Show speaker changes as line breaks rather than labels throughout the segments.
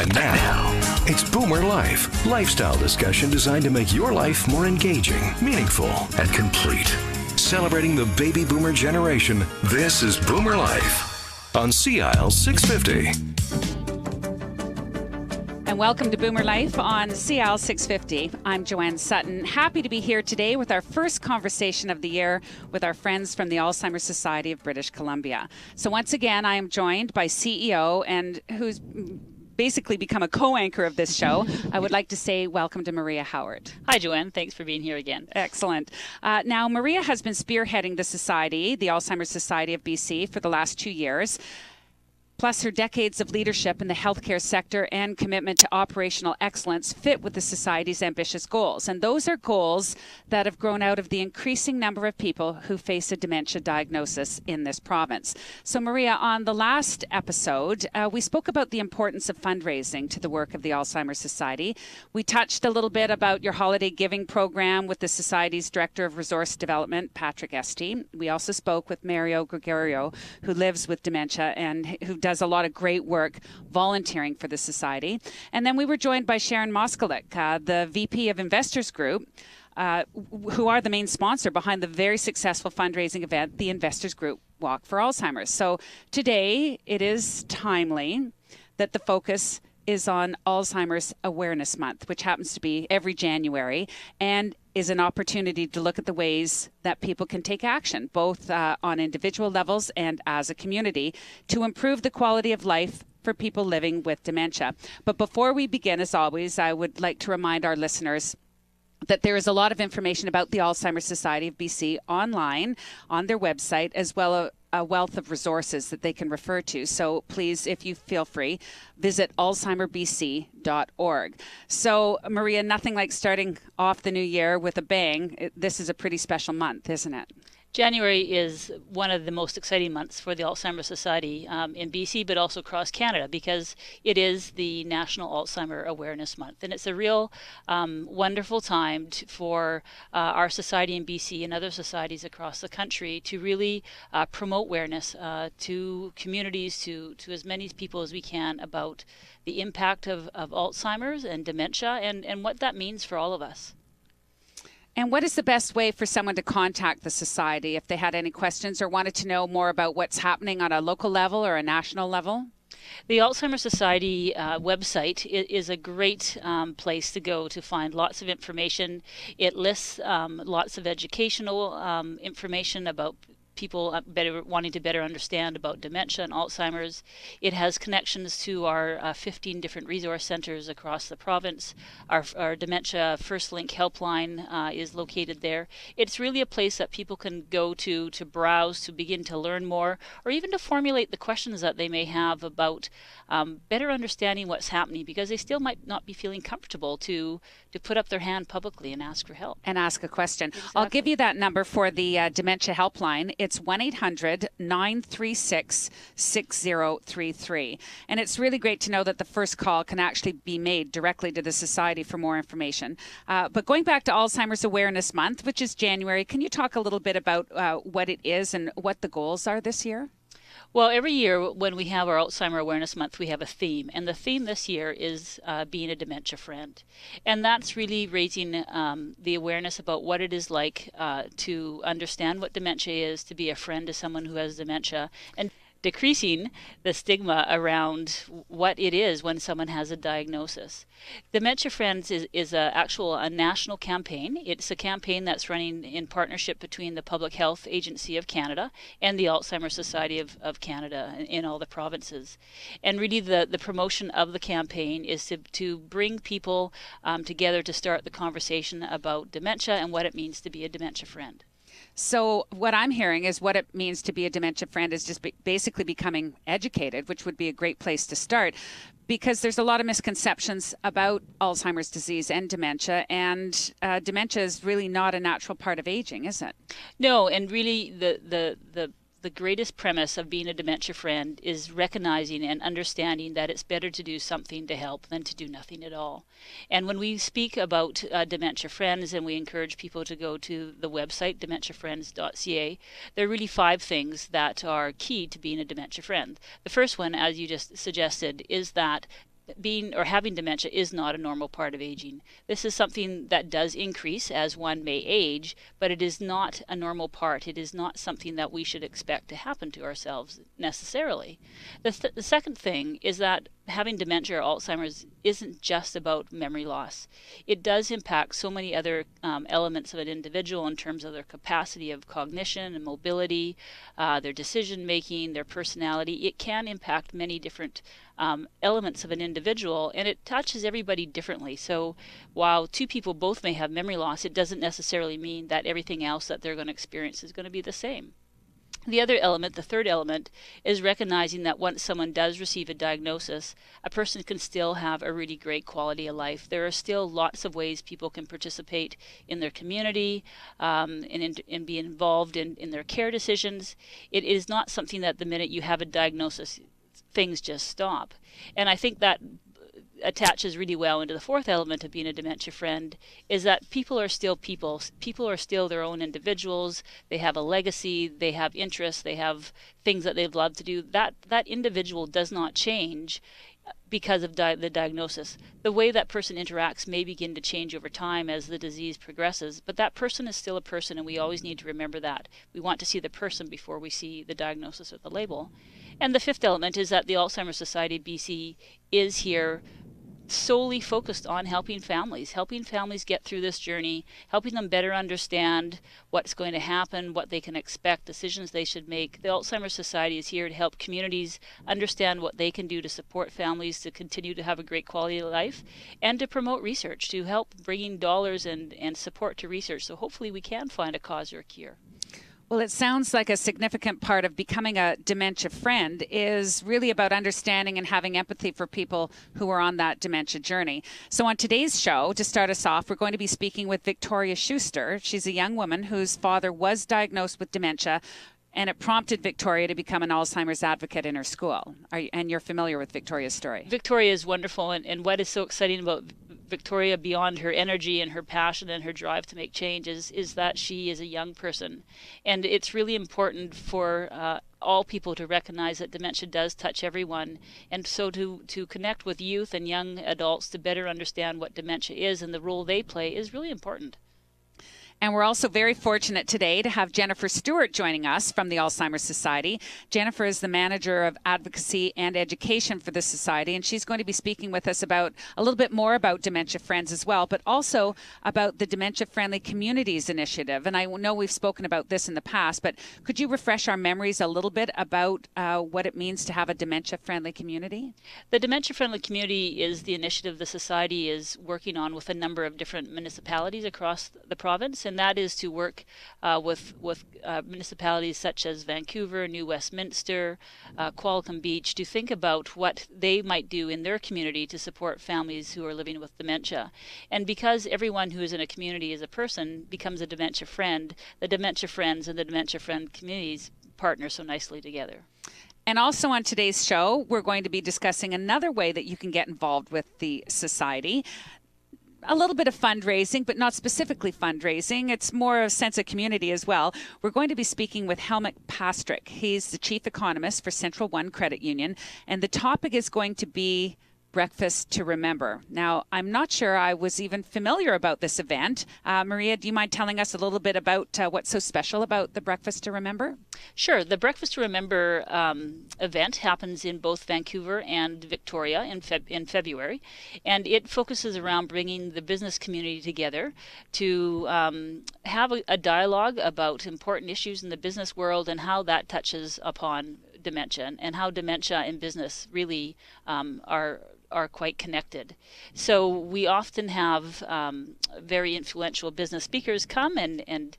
And now, it's Boomer Life, lifestyle discussion designed to make your life more engaging, meaningful, and complete. Celebrating the baby boomer generation, this is Boomer Life on CIL 650.
And welcome to Boomer Life on CIL 650. I'm Joanne Sutton. Happy to be here today with our first conversation of the year with our friends from the Alzheimer's Society of British Columbia. So once again, I am joined by CEO and who's basically become a co-anchor of this show. I would like to say welcome to Maria Howard.
Hi, Joanne. Thanks for being here again.
Excellent. Now, Maria has been spearheading the society, the Alzheimer's Society of BC, for the last 2 years. Plus, her decades of leadership in the healthcare sector and commitment to operational excellence fit with the Society's ambitious goals. And those are goals that have grown out of the increasing number of people who face a dementia diagnosis in this province. So, Maria, on the last episode, we spoke about the importance of fundraising to the work of the Alzheimer's Society. We touched a little bit about your holiday giving program with the Society's Director of Resource Development, Patrick Estee. We also spoke with Mario Gregorio, who lives with dementia and who does a lot of great work volunteering for the Society. And then we were joined by Sharon Moskalik, the VP of Investors Group, who are the main sponsor behind the very successful fundraising event, the Investors Group Walk for Alzheimer's. So today it is timely that the focus is on Alzheimer's Awareness Month, which happens to be every January, and is an opportunity to look at the ways that people can take action, both on individual levels and as a community, to improve the quality of life for people living with dementia. But before we begin, as always, I would like to remind our listeners that there is a lot of information about the Alzheimer's Society of BC online on their website, as well as a wealth of resources that they can refer to. So please, if you feel free, visit alzheimerbc.org. So, Maria, nothing like starting off the new year with a bang. This is a pretty special month, isn't it?
January is one of the most exciting months for the Alzheimer's Society in BC, but also across Canada, because it is the National Alzheimer Awareness Month. And it's a real wonderful time for our society in BC and other societies across the country to really promote awareness to communities, to as many people as we can about the impact of Alzheimer's and dementia and what that means for all of us.
And what is the best way for someone to contact the Society if they had any questions or wanted to know more about what's happening on a local level or a national level?
The Alzheimer's Society website is a great place to go to find lots of information. It lists lots of educational information about people wanting to better understand about dementia and Alzheimer's. It has connections to our 15 different resource centers across the province. Our Dementia First Link helpline is located there. It's really a place that people can go to browse, to begin to learn more, or even to formulate the questions that they may have about better understanding what's happening, because they still might not be feeling comfortable to put up their hand publicly and ask for help.
And ask a question.
Exactly.
I'll give you that number for the dementia helpline. It's 1-800-936-6033. And it's really great to know that the first call can actually be made directly to the Society for more information. But going back to Alzheimer's Awareness Month, which is January, can you talk a little bit about what it is and what the goals are this year?
Well, every year when we have our Alzheimer Awareness Month, we have a theme. And the theme this year is being a dementia friend. And that's really raising the awareness about what it is like to understand what dementia is, to be a friend to someone who has dementia, and decreasing the stigma around what it is when someone has a diagnosis. Dementia Friends is a national campaign. It's a campaign that's running in partnership between the Public Health Agency of Canada and the Alzheimer's Society of Canada in all the provinces. And really the promotion of the campaign is to bring people together to start the conversation about dementia and what it means to be a dementia friend.
So what I'm hearing is what it means to be a dementia friend is just basically becoming educated, which would be a great place to start, because there's a lot of misconceptions about Alzheimer's disease and dementia is really not a natural part of aging, is it?
No, and really the greatest premise of being a dementia friend is recognizing and understanding that it's better to do something to help than to do nothing at all. And when we speak about dementia friends, and we encourage people to go to the website dementiafriends.ca, there are really 5 things that are key to being a dementia friend. The first one, as you just suggested, is that being or having dementia is not a normal part of aging. This is something that does increase as one may age, but it is not a normal part. It is not something that we should expect to happen to ourselves necessarily. The second thing is that having dementia or Alzheimer's isn't just about memory loss. It does impact so many other elements of an individual in terms of their capacity of cognition and mobility, their decision making, their personality. It can impact many different elements of an individual, and it touches everybody differently. So while two people both may have memory loss, it doesn't necessarily mean that everything else that they're going to experience is going to be the same. The other element, the third element, is recognizing that once someone does receive a diagnosis, a person can still have a really great quality of life. There are still lots of ways people can participate in their community and be involved in their care decisions. It is not something that the minute you have a diagnosis, things just stop. And I think that attaches really well into the fourth element of being a dementia friend, is that people are still people. People are still their own individuals. They have a legacy, they have interests, they have things that they've loved to do. That individual does not change because of the diagnosis. The way that person interacts may begin to change over time as the disease progresses, but that person is still a person, and we always need to remember that. We want to see the person before we see the diagnosis or the label. And the fifth element is that the Alzheimer's Society of BC is here solely focused on helping families get through this journey, helping them better understand what's going to happen, what they can expect, decisions they should make. The Alzheimer's Society is here to help communities understand what they can do to support families to continue to have a great quality of life, and to promote research, to help bringing dollars and support to research, so hopefully we can find a cause or a cure.
Well, it sounds like a significant part of becoming a dementia friend is really about understanding and having empathy for people who are on that dementia journey. So on today's show, to start us off, we're going to be speaking with Victoria Schuster. She's a young woman whose father was diagnosed with dementia, and it prompted Victoria to become an Alzheimer's advocate in her school. And you're familiar with Victoria's story.
Victoria is wonderful, and what is so exciting about Victoria, beyond her energy and her passion and her drive to make changes, is that she is a young person. And it's really important for all people to recognize that dementia does touch everyone, and so to connect with youth and young adults to better understand what dementia is and the role they play is really important.
And we're also very fortunate today to have Jennifer Stewart joining us from the Alzheimer's Society. Jennifer is the Manager of Advocacy and Education for the Society, and she's going to be speaking with us about a little bit more about Dementia Friends as well, but also about the Dementia Friendly Communities Initiative. And I know we've spoken about this in the past, but could you refresh our memories a little bit about what it means to have a dementia-friendly community?
The Dementia Friendly Community is the initiative the Society is working on with a number of different municipalities across the province, and that is to work with municipalities such as Vancouver, New Westminster, Qualicum Beach, to think about what they might do in their community to support families who are living with dementia. And because everyone who is in a community as a person becomes a dementia friend, the Dementia Friends and the Dementia Friend communities partner so nicely together.
And also on today's show, we're going to be discussing another way that you can get involved with the Society. A little bit of fundraising, but not specifically fundraising. It's more a sense of community as well. We're going to be speaking with Helmut Pastrick. He's the Chief Economist for Central One Credit Union, and the topic is going to be Breakfast to Remember. Now, I'm not sure I was even familiar about this event. Maria, do you mind telling us a little bit about what's so special about the Breakfast to Remember?
Sure. The Breakfast to Remember event happens in both Vancouver and Victoria in February, and it focuses around bringing the business community together to have a dialogue about important issues in the business world and how that touches upon dementia and how dementia and business really are quite connected. So we often have very influential business speakers come and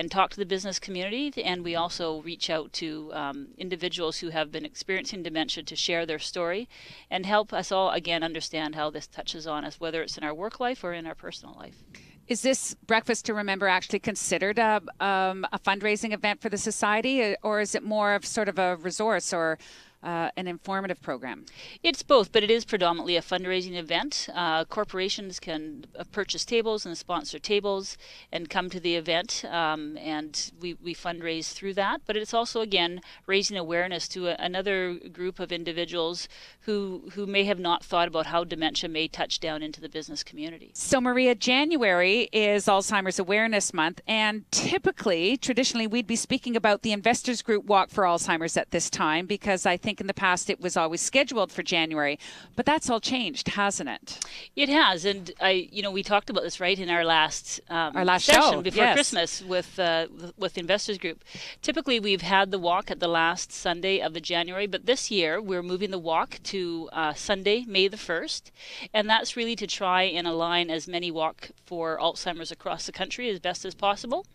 talk to the business community, and we also reach out to individuals who have been experiencing dementia to share their story and help us all again understand how this touches on us, whether it's in our work life or in our personal life.
Is this Breakfast to Remember actually considered a fundraising event for the Society, or is it more of sort of a resource or an informative program?
It's both, but it is predominantly a fundraising event. Corporations can purchase tables and sponsor tables and come to the event, and we fundraise through that. But it's also, again, raising awareness to another group of individuals who may have not thought about how dementia may touch down into the business community.
So, Maria, January is Alzheimer's Awareness Month, and traditionally, we'd be speaking about the Investors Group Walk for Alzheimer's at this time, because I think in the past it was always scheduled for January. But that's all changed, hasn't it?
It has, and we talked about this right in our last
session
show before Christmas with Investors Group. Typically, we've had the walk at the last Sunday of the January, but this year we're moving the walk to Sunday, May the 1st, and that's really to try and align as many walk for Alzheimer's across the country as best as possible.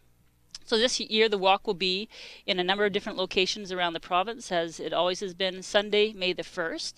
So this year the walk will be in a number of different locations around the province, as it always has been, Sunday, May the 1st.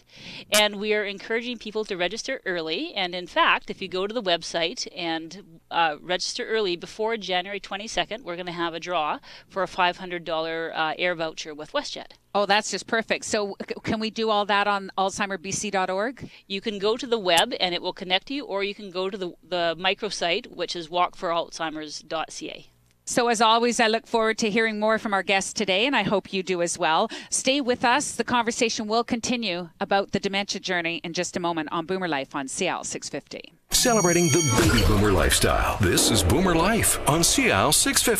And we are encouraging people to register early. And in fact, if you go to the website and register early before January 22nd, we're going to have a draw for a $500 air voucher with WestJet.
Oh, that's just perfect. So can we do all that on alzheimerbc.org?
You can go to the web and it will connect you, or you can go to the microsite, which is walkforalzheimers.ca.
So as always, I look forward to hearing more from our guests today, and I hope you do as well. Stay with us. The conversation will continue about the dementia journey in just a moment on Boomer Life on CL 650.
Celebrating the baby boomer lifestyle. This is Boomer Life on CL 650.